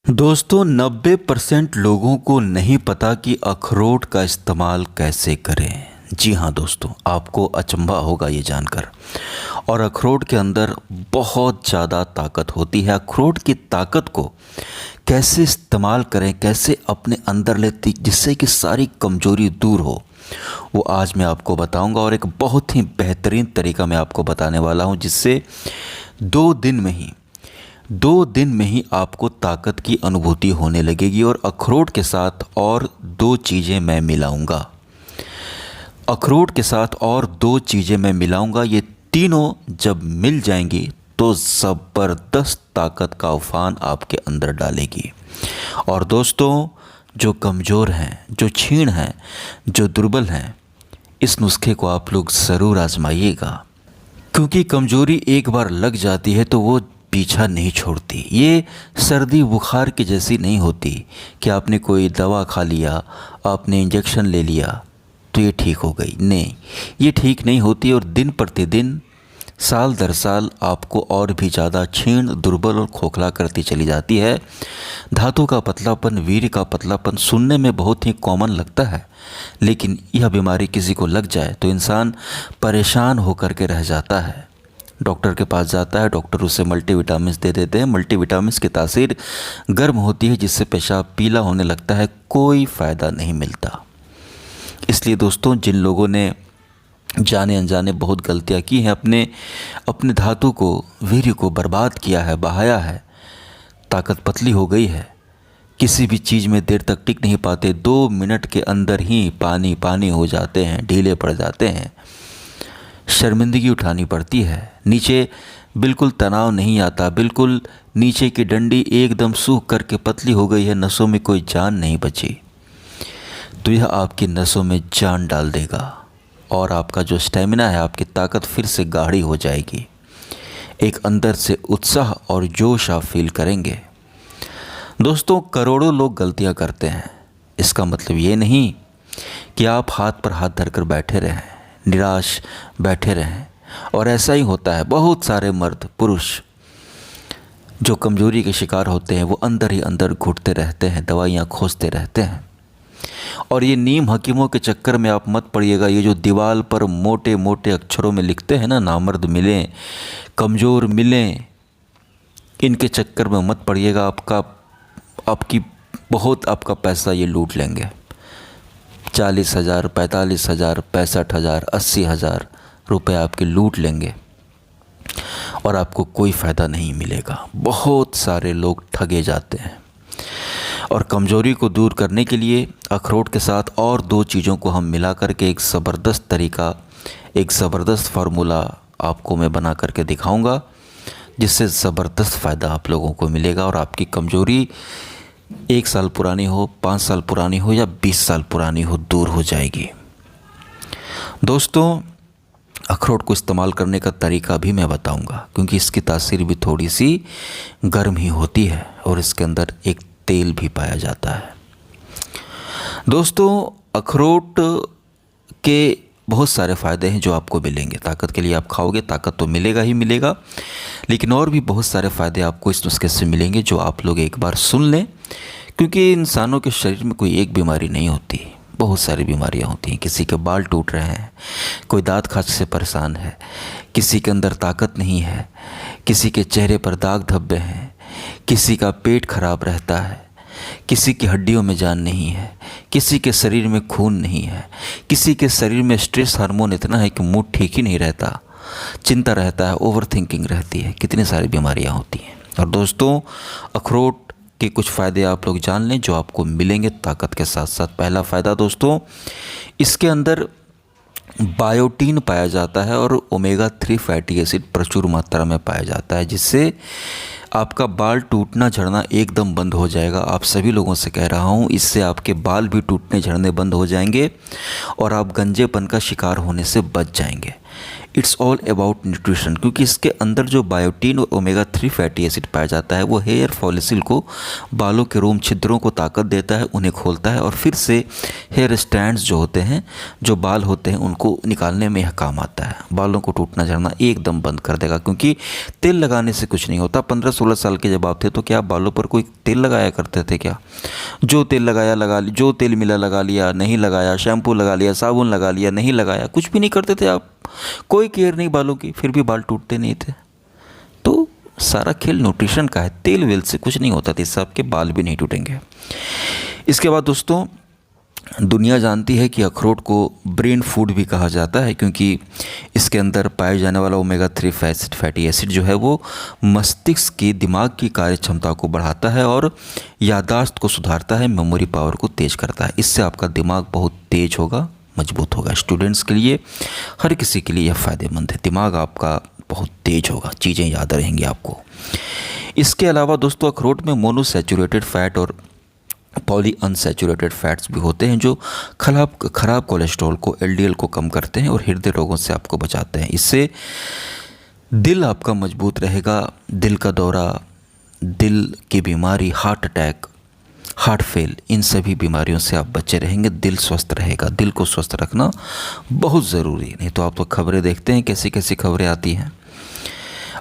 दोस्तों 90% लोगों को नहीं पता कि अखरोट का इस्तेमाल कैसे करें। जी हाँ दोस्तों, आपको अचंभा होगा ये जानकर। और अखरोट के अंदर बहुत ज़्यादा ताकत होती है। अखरोट की ताकत को कैसे इस्तेमाल करें, कैसे अपने अंदर लेती जिससे कि सारी कमजोरी दूर हो, वो आज मैं आपको बताऊंगा। और एक बहुत ही बेहतरीन तरीका मैं आपको बताने वाला हूँ जिससे 2 दिन में ही आपको ताकत की अनुभूति होने लगेगी। और अखरोट के साथ और दो चीज़ें मैं मिलाऊंगा। अखरोट के साथ और दो चीज़ें मैं मिलाऊंगा। ये तीनों जब मिल जाएंगी तो ज़बरदस्त ताकत का उफान आपके अंदर डालेगी। और दोस्तों, जो कमज़ोर हैं, जो क्षीण हैं, जो दुर्बल हैं, इस नुस्खे को आप लोग ज़रूर आजमाइएगा, क्योंकि कमज़ोरी एक बार लग जाती है तो वो पीछा नहीं छोड़ती। ये सर्दी बुखार की जैसी नहीं होती कि आपने कोई दवा खा लिया, आपने इंजेक्शन ले लिया तो ये ठीक हो गई। नहीं, ये ठीक नहीं होती और दिन प्रतिदिन, साल दर साल आपको और भी ज़्यादा क्षीण, दुर्बल और खोखला करती चली जाती है। धातु का पतलापन, वीर्य का पतलापन सुनने में बहुत ही कॉमन लगता है, लेकिन यह बीमारी किसी को लग जाए तो इंसान परेशान होकर के रह जाता है। डॉक्टर के पास जाता है, डॉक्टर उसे मल्टीविटामिन्स दे देते हैं। मल्टीविटामिन्स की तासीर गर्म होती है जिससे पेशाब पीला होने लगता है, कोई फ़ायदा नहीं मिलता। इसलिए दोस्तों, जिन लोगों ने जाने अनजाने बहुत गलतियां की हैं, अपने धातु को, वीर्य को बर्बाद किया है, बहाया है, ताकत पतली हो गई है, किसी भी चीज़ में देर तक टिक नहीं पाते, 2 मिनट के अंदर ही पानी पानी हो जाते हैं, ढीले पड़ जाते हैं, शर्मिंदगी उठानी पड़ती है, नीचे बिल्कुल तनाव नहीं आता, बिल्कुल नीचे की डंडी एकदम सूख करके पतली हो गई है, नसों में कोई जान नहीं बची, तो यह आपकी नसों में जान डाल देगा और आपका जो स्टेमिना है, आपकी ताकत फिर से गाढ़ी हो जाएगी। एक अंदर से उत्साह और जोश आप फील करेंगे। दोस्तों, करोड़ों लोग गलतियां करते हैं, इसका मतलब ये नहीं कि आप हाथ पर हाथ धरकर बैठे रहें, निराश बैठे रहें। और ऐसा ही होता है, बहुत सारे मर्द पुरुष जो कमजोरी के शिकार होते हैं वो अंदर ही अंदर घुटते रहते हैं, दवाइयाँ खोजते रहते हैं। और ये नीम हकीमों के चक्कर में आप मत पड़िएगा। ये जो दीवार पर मोटे मोटे अक्षरों में लिखते हैं ना, नामर्द मिलें, कमज़ोर मिलें, इनके चक्कर में मत पड़िएगा। आपका पैसा ये लूट लेंगे। 40,000, 45,000, 65,000, 80,000 रुपये आपके लूट लेंगे और आपको कोई फ़ायदा नहीं मिलेगा। बहुत सारे लोग ठगे जाते हैं। और कमज़ोरी को दूर करने के लिए अखरोट के साथ और दो चीज़ों को हम मिला करके एक ज़बरदस्त तरीका, एक ज़बरदस्त फार्मूला आपको मैं बना करके दिखाऊंगा, जिससे ज़बरदस्त फ़ायदा आप लोगों को मिलेगा। और आपकी कमज़ोरी 1 साल पुरानी हो, 5 साल पुरानी हो या 20 साल पुरानी हो, दूर हो जाएगी। दोस्तों, अखरोट को इस्तेमाल करने का तरीका भी मैं बताऊंगा, क्योंकि इसकी तासीर भी थोड़ी सी गर्म ही होती है और इसके अंदर एक तेल भी पाया जाता है। दोस्तों, अखरोट के बहुत सारे फ़ायदे हैं जो आपको मिलेंगे। ताकत के लिए आप खाओगे, ताकत तो मिलेगा ही मिलेगा, लेकिन और भी बहुत सारे फ़ायदे आपको इस नुस्खे से मिलेंगे जो आप लोग एक बार सुन लें। क्योंकि इंसानों के शरीर में कोई एक बीमारी नहीं होती, बहुत सारी बीमारियां होती हैं। किसी के बाल टूट रहे हैं, कोई दांत खांच से परेशान है, किसी के अंदर ताकत नहीं है, किसी के चेहरे पर दाग धब्बे हैं, किसी का पेट खराब रहता है, किसी की हड्डियों में जान नहीं है, किसी के शरीर में खून नहीं है, किसी के शरीर में स्ट्रेस हार्मोन इतना है कि मूड ठीक ही नहीं रहता, चिंता रहता है, ओवर थिंकिंग रहती है, कितनी सारी बीमारियां होती हैं। और दोस्तों, अखरोट के कुछ फ़ायदे आप लोग जान लें जो आपको मिलेंगे ताकत के साथ साथ। पहला फ़ायदा दोस्तों, इसके अंदर बायोटीन पाया जाता है और ओमेगा 3 फैटी एसिड प्रचुर मात्रा में पाया जाता है, जिससे आपका बाल टूटना झड़ना एकदम बंद हो जाएगा। आप सभी लोगों से कह रहा हूँ, इससे आपके बाल भी टूटने झड़ने बंद हो जाएंगे और आप गंजेपन का शिकार होने से बच जाएंगे। इट्स ऑल अबाउट न्यूट्रिशन, क्योंकि इसके अंदर जो बायोटीन और ओमेगा 3 फैटी एसिड पाया जाता है वो हेयर फॉलिकल को, बालों के रोम छिद्रों को ताकत देता है, उन्हें खोलता है और फिर से हेयर स्ट्रैंड्स जो होते हैं, जो बाल होते हैं, उनको निकालने में यह काम आता है। बालों को टूटना झड़ना एकदम बंद कर देगा, क्योंकि तेल लगाने से कुछ नहीं होता। 15-16 साल के जब आप थे तो क्या आप बालों पर कोई तेल लगाया करते थे क्या? जो तेल लगाया लगा लिया, जो तेल मिला लगा लिया, नहीं लगाया, शैम्पू लगा लिया, साबुन लगा लिया, नहीं लगाया, कुछ भी नहीं करते थे आप, कोई केयर नहीं बालों की, फिर भी बाल टूटते नहीं थे। तो सारा खेल न्यूट्रिशन का है, तेल वेल से कुछ नहीं होता था, इससे आपके बाल भी नहीं टूटेंगे। इसके बाद दोस्तों, दुनिया जानती है कि अखरोट को ब्रेन फूड भी कहा जाता है, क्योंकि इसके अंदर पाए जाने वाला ओमेगा 3 फैटी एसिड जो है वो मस्तिष्क की, दिमाग की कार्य क्षमता को बढ़ाता है और याददाश्त को सुधारता है, मेमोरी पावर को तेज़ करता है। इससे आपका दिमाग बहुत तेज होगा, मजबूत होगा। स्टूडेंट्स के लिए, हर किसी के लिए यह फ़ायदेमंद है। दिमाग आपका बहुत तेज होगा, चीज़ें याद रहेंगी आपको। इसके अलावा दोस्तों, अखरोट में मोनोसैचुरेटेड फैट और पॉली अनसैचुरेटेड फैट्स भी होते हैं, जो खराब कोलेस्ट्रॉल को, एलडीएल को कम करते हैं और हृदय रोगों से आपको बचाते हैं। इससे दिल आपका मजबूत रहेगा। दिल का दौरा, दिल की बीमारी, हार्ट अटैक, हार्ट फेल, इन सभी बीमारियों से आप बचे रहेंगे। दिल स्वस्थ रहेगा। दिल को स्वस्थ रखना बहुत ज़रूरी है, नहीं तो आप तो खबरें देखते हैं, कैसी कैसी खबरें आती हैं।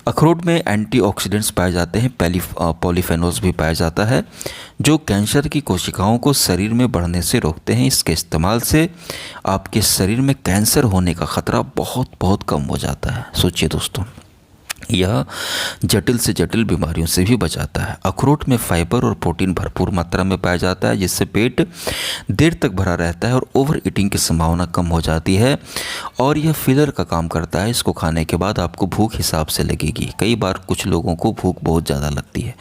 अखरोट में एंटीऑक्सीडेंट्स पाए जाते हैं, पॉलीफेनोल्स भी पाया जाता है, जो कैंसर की कोशिकाओं को शरीर में बढ़ने से रोकते हैं। इसके इस्तेमाल से आपके शरीर में कैंसर होने का ख़तरा बहुत बहुत कम हो जाता है। सोचिए दोस्तों, यह जटिल से जटिल बीमारियों से भी बचाता है। अखरोट में फाइबर और प्रोटीन भरपूर मात्रा में पाया जाता है, जिससे पेट देर तक भरा रहता है और ओवर ईटिंग की संभावना कम हो जाती है और यह फिलर का काम करता है। इसको खाने के बाद आपको भूख हिसाब से लगेगी। कई बार कुछ लोगों को भूख बहुत ज़्यादा लगती है,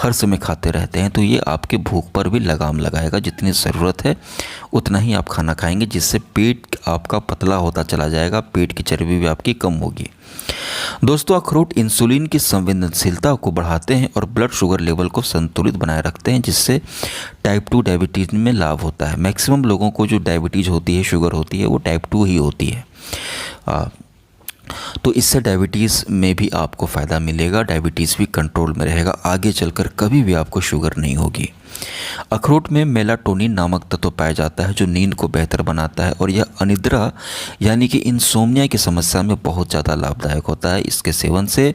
हर समय खाते रहते हैं, तो ये आपके भूख पर भी लगाम लगाएगा। जितनी ज़रूरत है उतना ही आप खाना खाएंगे, जिससे पेट आपका पतला होता चला जाएगा, पेट की चर्बी भी आपकी कम होगी। दोस्तों, अखरोट इंसुलिन की संवेदनशीलता को बढ़ाते हैं और ब्लड शुगर लेवल को संतुलित बनाए रखते हैं, जिससे टाइप 2 डायबिटीज़ में लाभ होता है। मैक्सिमम लोगों को जो डायबिटीज़ होती है, शुगर होती है, वो टाइप 2 ही होती है। तो इससे डायबिटीज़ में भी आपको फ़ायदा मिलेगा, डायबिटीज़ भी कंट्रोल में रहेगा, आगे चलकर कभी भी आपको शुगर नहीं होगी। अखरोट में मेलाटोनिन नामक तत्व पाया जाता है, जो नींद को बेहतर बनाता है और यह अनिद्रा यानी कि इंसोम्निया की समस्या में बहुत ज़्यादा लाभदायक होता है। इसके सेवन से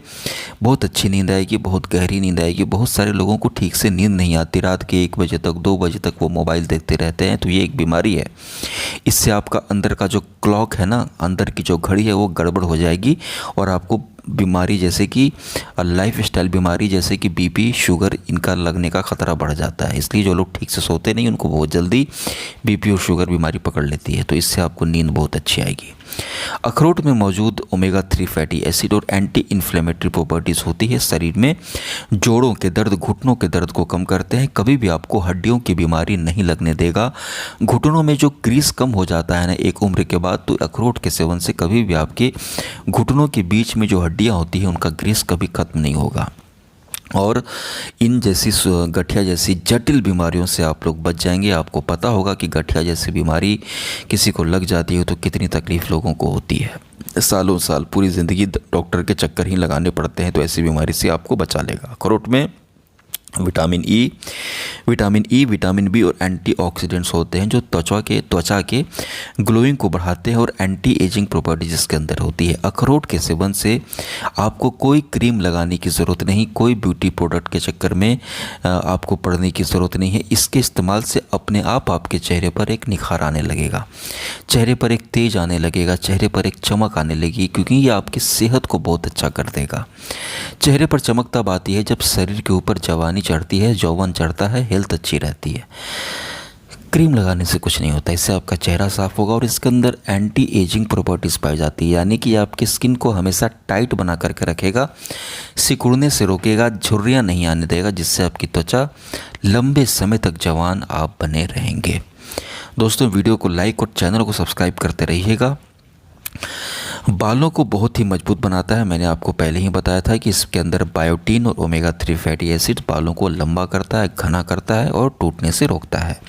बहुत अच्छी नींद आएगी, बहुत गहरी नींद आएगी। बहुत सारे लोगों को ठीक से नींद नहीं आती, रात के 1 बजे तक, 2 बजे तक वो मोबाइल देखते रहते हैं, तो ये एक बीमारी है। इससे आपका अंदर का जो क्लॉक है ना, अंदर की जो घड़ी है, वो गड़बड़ हो जाएगी और आपको बीमारी जैसे कि लाइफस्टाइल बीमारी जैसे कि बीपी, शुगर, इनका लगने का ख़तरा बढ़ जाता है। इसलिए जो लोग ठीक से सोते नहीं, उनको बहुत जल्दी बीपी और शुगर बीमारी पकड़ लेती है, तो इससे आपको नींद बहुत अच्छी आएगी। अखरोट में मौजूद ओमेगा 3 फैटी एसिड और एंटी इन्फ्लेमेटरी प्रॉपर्टीज़ होती है, शरीर में जोड़ों के दर्द, घुटनों के दर्द को कम करते हैं, कभी भी आपको हड्डियों की बीमारी नहीं लगने देगा। घुटनों में जो ग्रीस कम हो जाता है ना एक उम्र के बाद, तो अखरोट के सेवन से कभी भी आपके घुटनों के बीच में जो हड्डियाँ होती हैं, उनका ग्रीस कभी खत्म नहीं होगा और इन जैसी गठिया जैसी जटिल बीमारियों से आप लोग बच जाएंगे। आपको पता होगा कि गठिया जैसी बीमारी किसी को लग जाती है तो कितनी तकलीफ़ लोगों को होती है, सालों साल, पूरी ज़िंदगी डॉक्टर के चक्कर ही लगाने पड़ते हैं, तो ऐसी बीमारी से आपको बचा लेगा। अखरोट में विटामिन ई, विटामिन बी और एंटीऑक्सीडेंट्स होते हैं, जो त्वचा के ग्लोइंग को बढ़ाते हैं और एंटी एजिंग प्रॉपर्टीज इसके अंदर होती है। अखरोट के सेवन से आपको कोई क्रीम लगाने की ज़रूरत नहीं, कोई ब्यूटी प्रोडक्ट के चक्कर में आपको पड़ने की ज़रूरत नहीं है। इसके इस्तेमाल से अपने आप आपके चेहरे पर एक निखार आने लगेगा, चेहरे पर एक तेज आने लगेगा, चेहरे पर एक चमक आने लगेगी, क्योंकि ये आपकी सेहत को बहुत अच्छा कर देगा। चेहरे पर चमक तब आती है जब शरीर के ऊपर जवानी चढ़ती है, यौवन चढ़ता है, हेल्थ अच्छी रहती है। क्रीम लगाने से कुछ नहीं होता, इससे आपका चेहरा साफ होगा और इसके अंदर एंटी एजिंग प्रॉपर्टीज़ पाई जाती है, यानी कि आपकी स्किन को हमेशा टाइट बना करके रखेगा, सिकुड़ने से रोकेगा, झुर्रियाँ नहीं आने देगा, जिससे आपकी त्वचा लंबे समय तक जवान आप बने रहेंगे। दोस्तों, वीडियो को लाइक और चैनल को सब्सक्राइब करते रहिएगा। बालों को बहुत ही मजबूत बनाता है। मैंने आपको पहले ही बताया था कि इसके अंदर बायोटीन और ओमेगा 3 फैटी एसिड बालों को लंबा करता है, घना करता है और टूटने से रोकता है।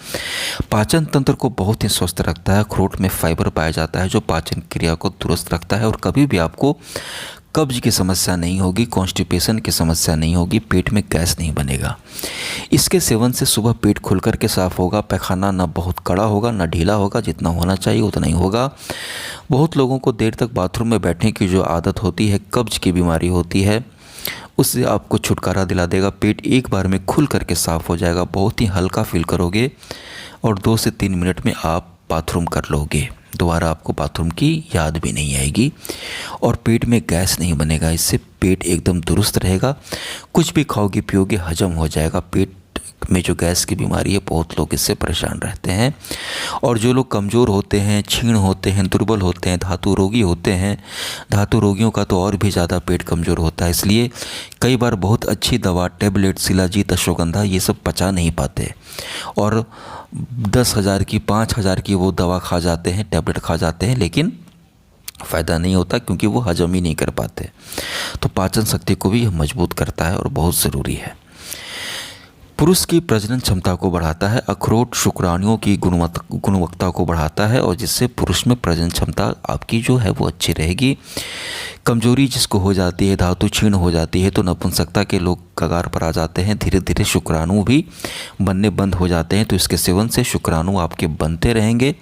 पाचन तंत्र को बहुत ही स्वस्थ रखता है। अखरोट में फाइबर पाया जाता है जो पाचन क्रिया को दुरुस्त रखता है और कभी भी आपको कब्ज की समस्या नहीं होगी, कॉन्स्टिपेशन की समस्या नहीं होगी, पेट में गैस नहीं बनेगा। इसके सेवन से सुबह पेट खुल कर के साफ़ होगा, पैखाना ना बहुत कड़ा होगा ना ढीला होगा, जितना होना चाहिए उतना ही होगा। बहुत लोगों को देर तक बाथरूम में बैठने की जो आदत होती है, कब्ज की बीमारी होती है, उससे आपको छुटकारा दिला देगा। पेट एक बार में खुल करके साफ़ हो जाएगा, बहुत ही हल्का फील करोगे और 2 से 3 मिनट में आप बाथरूम कर लोगे। दोबारा आपको बाथरूम की याद भी नहीं आएगी और पेट में गैस नहीं बनेगा। इससे पेट एकदम दुरुस्त रहेगा। कुछ भी खाओगे पियोगे हजम हो जाएगा। पेट में जो गैस की बीमारी है, बहुत लोग इससे परेशान रहते हैं। और जो लोग कमज़ोर होते हैं, क्षीण होते हैं, दुर्बल होते हैं, धातु रोगी होते हैं, धातु रोगियों का तो और भी ज़्यादा पेट कमज़ोर होता है। इसलिए कई बार बहुत अच्छी दवा, टेबलेट, शिलाजीत, अश्वगंधा, ये सब पचा नहीं पाते और 10,000 की, 5,000 की वो दवा खा जाते हैं, टैबलेट खा जाते हैं, लेकिन फ़ायदा नहीं होता क्योंकि वो हजम ही नहीं कर पाते। तो पाचन शक्ति को भी यह मजबूत करता है और बहुत ज़रूरी है। पुरुष की प्रजनन क्षमता को बढ़ाता है। अखरोट शुक्राणुओं की गुणवत्ता को बढ़ाता है और जिससे पुरुष में प्रजनन क्षमता आपकी जो है वो अच्छी रहेगी। कमजोरी जिसको हो जाती है, धातु क्षीण हो जाती है, तो नपुंसकता के लोग कगार पर आ जाते हैं। धीरे धीरे शुक्राणु भी बनने बंद हो जाते हैं। तो इसके सेवन से शुक्राणु आपके बनते रहेंगे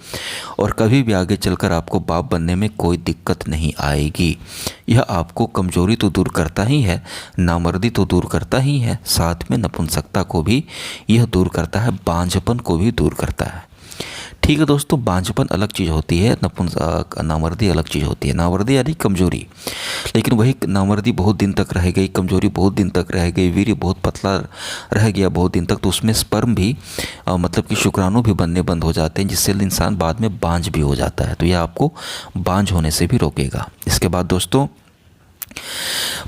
और कभी भी आगे चलकर आपको बाप बनने में कोई दिक्कत नहीं आएगी। यह आपको कमजोरी तो दूर करता ही है, नामर्दी तो दूर करता ही है, साथ में नपुंसकता को भी यह दूर करता है, बांझपन को भी दूर करता है। ठीक है दोस्तों, बांझपन अलग चीज़ होती है, नामर्दी अलग चीज़ होती है। नामर्दी यानी कमजोरी, लेकिन वही नामर्दी बहुत दिन तक रह गई, कमजोरी बहुत दिन तक रह गई, वीर्य बहुत पतला रह गया बहुत दिन तक, तो उसमें स्पर्म भी मतलब कि शुक्राणु भी बनने बंद हो जाते हैं, जिससे इंसान बाद में बांझ भी हो जाता है। तो यह आपको बांझ होने से भी रोकेगा। इसके बाद दोस्तों,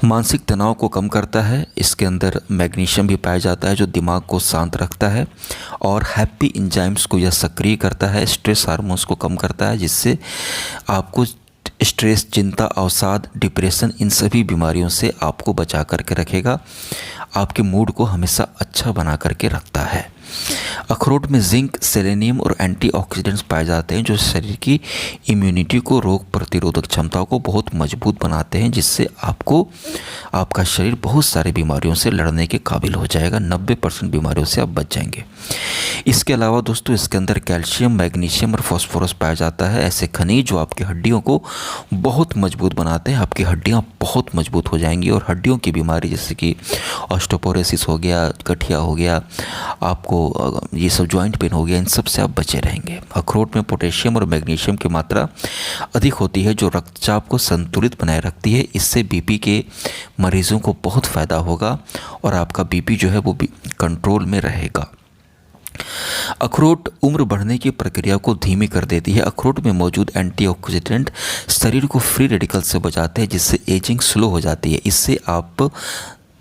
मानसिक तनाव को कम करता है। इसके अंदर मैग्नीशियम भी पाया जाता है जो दिमाग को शांत रखता है और हैप्पी एंजाइम्स को यह सक्रिय करता है। स्ट्रेस हार्मोन्स को कम करता है, जिससे आपको स्ट्रेस, चिंता, अवसाद, डिप्रेशन, इन सभी बीमारियों से आपको बचा करके रखेगा। आपके मूड को हमेशा अच्छा बना करके रखता है। अखरोट में जिंक, सेलेनियम और एंटीऑक्सीडेंट्स पाए जाते हैं जो शरीर की इम्यूनिटी को, रोग प्रतिरोधक क्षमता को बहुत मजबूत बनाते हैं, जिससे आपका शरीर बहुत सारी बीमारियों से लड़ने के काबिल हो जाएगा। 90% बीमारियों से आप बच जाएंगे। इसके अलावा दोस्तों, इसके अंदर कैल्शियम, मैग्नीशियम और फास्फोरस पाया जाता है, ऐसे खनिज जो आपकी हड्डियों को बहुत मजबूत बनाते हैं। आपकी हड्डियाँ बहुत मजबूत हो जाएंगी और हड्डियों की बीमारी जैसे कि ऑस्टियोपोरोसिस हो गया, गठिया हो गया, आपको ये सब जॉइंट पेन हो गया, इन सब से आप बचे रहेंगे। अखरोट में पोटेशियम और मैग्नीशियम की मात्रा अधिक होती है जो रक्तचाप को संतुलित बनाए रखती है। इससे बीपी के मरीजों को बहुत फ़ायदा होगा और आपका बीपी जो है वो भी कंट्रोल में रहेगा। अखरोट उम्र बढ़ने की प्रक्रिया को धीमी कर देती है। अखरोट में मौजूद एंटीऑक्सीडेंट शरीर को फ्री रेडिकल से बचाते हैं, जिससे एजिंग स्लो हो जाती है। इससे आप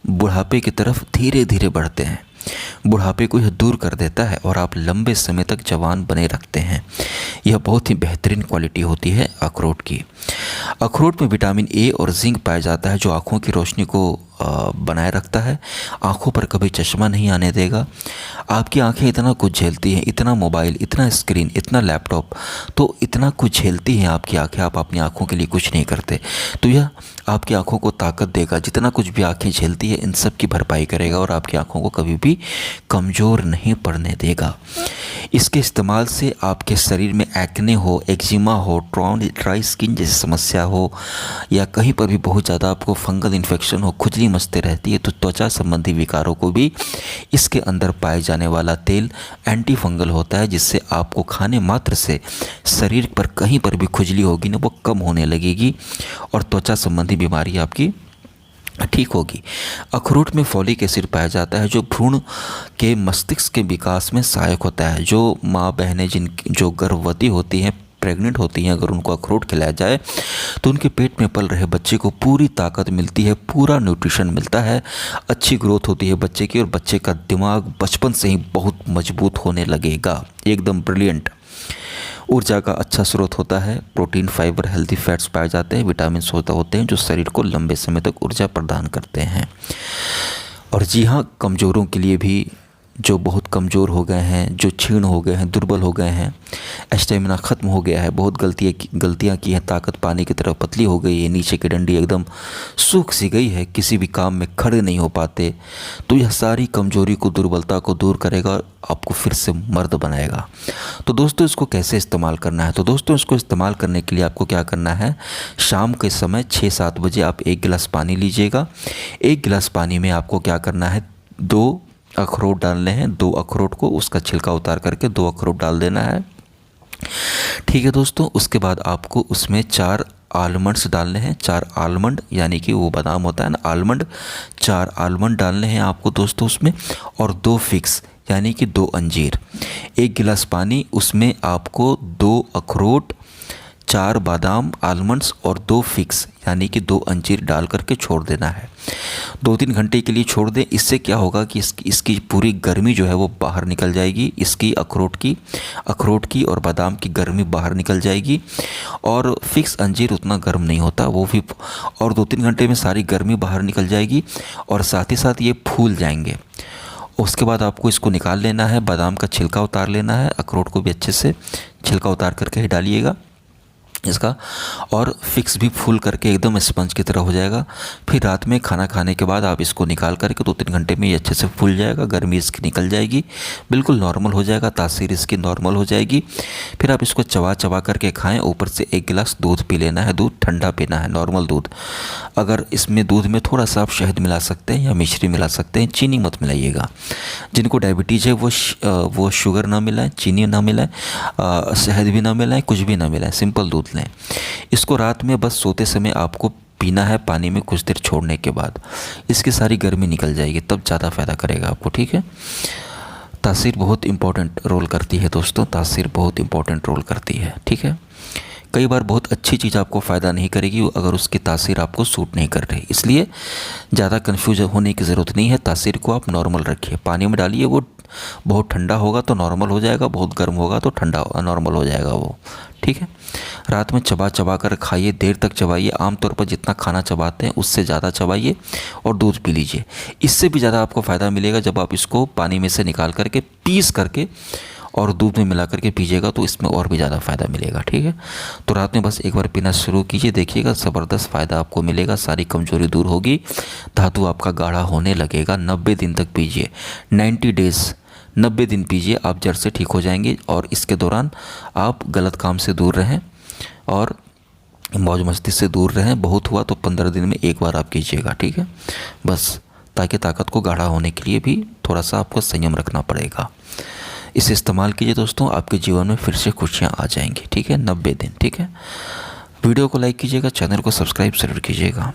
बुढ़ापे की तरफ धीरे धीरे बढ़ते हैं। बुढ़ापे को यह दूर कर देता है और आप लंबे समय तक जवान बने रखते हैं। यह बहुत ही बेहतरीन क्वालिटी होती है अखरोट की। अखरोट में विटामिन ए और जिंक पाया जाता है जो आँखों की रोशनी को बनाए रखता है, आँखों पर कभी चश्मा नहीं आने देगा। आपकी आंखें इतना कुछ झेलती हैं, इतना मोबाइल, इतना स्क्रीन, इतना लैपटॉप, तो इतना कुछ झेलती हैं आपकी आंखें, आप अपनी आंखों के लिए कुछ नहीं करते। तो यह आपकी आंखों को ताकत देगा। जितना कुछ भी आंखें झेलती है इन सब की भरपाई करेगा और आपकी आंखों को कभी भी कमज़ोर नहीं पड़ने देगा। इसके इस्तेमाल से आपके शरीर में एक्ने हो, एक्जिमा हो, ड्राई स्किन जैसी समस्या हो या कहीं पर भी बहुत ज़्यादा आपको फंगल इन्फेक्शन हो, खुजली मचते रहती है, तो त्वचा संबंधी विकारों को भी इसके अंदर पाए जाने वाला तेल एंटी फंगल होता है, जिससे आपको खाने मात्र से शरीर पर कहीं पर भी खुजली होगी ना, वो कम होने लगेगी और त्वचा संबंधी बीमारी आपकी ठीक होगी। अखरोट में फॉलिक एसिड पाया जाता है जो भ्रूण के मस्तिष्क के विकास में सहायक होता है। जो माँ बहनें जो गर्भवती होती हैं, प्रेग्नेंट होती हैं, अगर उनको अखरोट खिलाया जाए तो उनके पेट में पल रहे बच्चे को पूरी ताकत मिलती है, पूरा न्यूट्रिशन मिलता है, अच्छी ग्रोथ होती है बच्चे की और बच्चे का दिमाग बचपन से ही बहुत मजबूत होने लगेगा, एकदम ब्रिलियंट। ऊर्जा का अच्छा स्रोत होता है। प्रोटीन, फाइबर, हेल्दी फैट्स पाए जाते हैं। विटामिन होते हैं जो शरीर को लंबे समय तक ऊर्जा प्रदान करते हैं। और जी हाँ, कमज़ोरों के लिए भी, जो बहुत कमज़ोर हो गए हैं, जो क्षीण हो गए हैं, दुर्बल हो गए हैं, स्टेमिना ख़त्म हो गया है, बहुत गलतियाँ की हैं, ताकत पानी की तरह पतली हो गई है, नीचे की डंडी एकदम सूख सी गई है, किसी भी काम में खड़े नहीं हो पाते, तो यह सारी कमज़ोरी को, दुर्बलता को दूर करेगा और आपको फिर से मर्द बनाएगा। तो दोस्तों इसको कैसे इस्तेमाल करना है? तो दोस्तों इसको इस्तेमाल करने के लिए आपको क्या करना है, शाम के समय 6-7 बजे आप 1 गिलास पानी लीजिएगा। 1 गिलास पानी में आपको क्या करना है, 2 अखरोट डालने हैं। 2 अखरोट को उसका छिलका उतार करके 2 अखरोट डाल देना है। ठीक है दोस्तों, उसके बाद आपको उसमें 4 आलमंड्स डालने हैं। 4 आलमंड, यानी कि वो बादाम होता है ना, आलमंड, 4 आलमंड डालने हैं आपको दोस्तों उसमें। और 2 फिक्स, यानी कि 2 अंजीर। 1 गिलास पानी, उसमें आपको 2 अखरोट, 4 बादाम, आलमंड्स और 2 फिक्स, यानी कि 2 अंजीर डाल करके छोड़ देना है। 2-3 घंटे के लिए छोड़ दें। इससे क्या होगा कि इसकी पूरी गर्मी जो है वो बाहर निकल जाएगी। इसकी अखरोट की और बादाम की गर्मी बाहर निकल जाएगी। और फिक्स अंजीर उतना गर्म नहीं होता वो भी, और 2-3 घंटे में सारी गर्मी बाहर निकल जाएगी और साथ ही साथ ये फूल जाएंगे। उसके बाद आपको इसको निकाल लेना है, बादाम का छिलका उतार लेना है, अखरोट को भी अच्छे से छिलका उतार करके ही डालिएगा इसका। और फिक्स भी फूल करके एकदम स्पंज की तरह हो जाएगा। फिर रात में खाना खाने के बाद आप इसको निकाल करके 2-3 घंटे में ये अच्छे से फूल जाएगा, गर्मी इसकी निकल जाएगी, बिल्कुल नॉर्मल हो जाएगा, तासीर इसकी नॉर्मल हो जाएगी। फिर आप इसको चबा करके खाएं। ऊपर से 1 गिलास दूध पी लेना है। दूध ठंडा पीना है, नॉर्मल दूध। अगर इसमें दूध में थोड़ा सा आप शहद मिला सकते हैं या मिश्री मिला सकते हैं, चीनी मत मिलाइएगा। जिनको डायबिटीज़ है वो शुगर ना मिलाएं, चीनी ना मिलाएं, शहद भी ना मिलाएं, कुछ भी ना मिलाएं, सिंपल दूध लें। इसको रात में बस सोते समय आपको पीना है, पानी में कुछ देर छोड़ने के बाद। इसकी सारी गर्मी निकल जाएगी, तब ज़्यादा फ़ायदा करेगा आपको। ठीक है, तासीर बहुत इंपॉर्टेंट रोल करती है दोस्तों, तासीर बहुत इंपॉर्टेंट रोल करती है। ठीक है, कई बार बहुत अच्छी चीज़ आपको फ़ायदा नहीं करेगी अगर उसकी तासीर आपको सूट नहीं कर रही। इसलिए ज़्यादा कन्फ्यूज होने की ज़रूरत नहीं है। तासीर को आप नॉर्मल रखिए, पानी में डालिए, वो बहुत ठंडा होगा तो नॉर्मल हो जाएगा, बहुत गर्म होगा तो ठंडा नॉर्मल हो जाएगा वो। ठीक है, रात में चबा कर खाइए, देर तक चबाइए। आमतौर पर जितना खाना चबाते हैं उससे ज़्यादा चबाइए और दूध पी लीजिए। इससे भी ज़्यादा आपको फ़ायदा मिलेगा जब आप इसको पानी में से निकाल करके पीस करके और दूध में मिला करके पीजिएगा, तो इसमें और भी ज़्यादा फ़ायदा मिलेगा। ठीक है, तो रात में बस एक बार पीना शुरू कीजिए, देखिएगा ज़बरदस्त फ़ायदा आपको मिलेगा, सारी कमज़ोरी दूर होगी, धातु आपका गाढ़ा होने लगेगा। 90 दिन तक पीजिए, 90 डेज़, 90 दिन पीजिए, आप जड़ से ठीक हो जाएंगे। और इसके दौरान आप गलत काम से दूर रहें और मौज मस्ती से दूर रहें। बहुत हुआ तो 15 दिन में एक बार आप कीजिएगा। ठीक है, बस, ताकि ताकत को गाढ़ा होने के लिए भी थोड़ा सा आपको संयम रखना पड़ेगा। इसे इस्तेमाल कीजिए दोस्तों, आपके जीवन में फिर से खुशियाँ आ जाएंगी। ठीक है, 90 दिन। ठीक है, वीडियो को लाइक कीजिएगा, चैनल को सब्सक्राइब ज़रूर कीजिएगा।